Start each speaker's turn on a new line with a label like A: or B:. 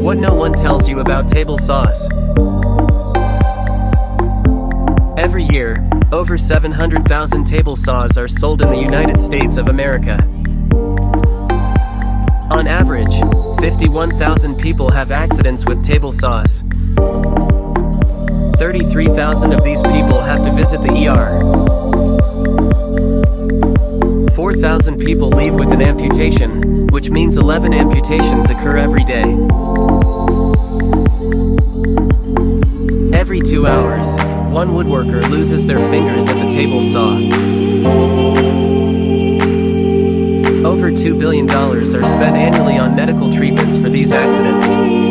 A: What no one tells you about table saws. Every year, over 700,000 table saws are sold in the United States of America. On average, 51,000 people have accidents with table saws. 33,000 of these people have to visit the ER. 4,000 people leave with an amputation, which means 11 amputations occur every day. Every 2 hours, one woodworker loses their fingers at the table saw. Over $2 billion are spent annually on medical treatments for these accidents.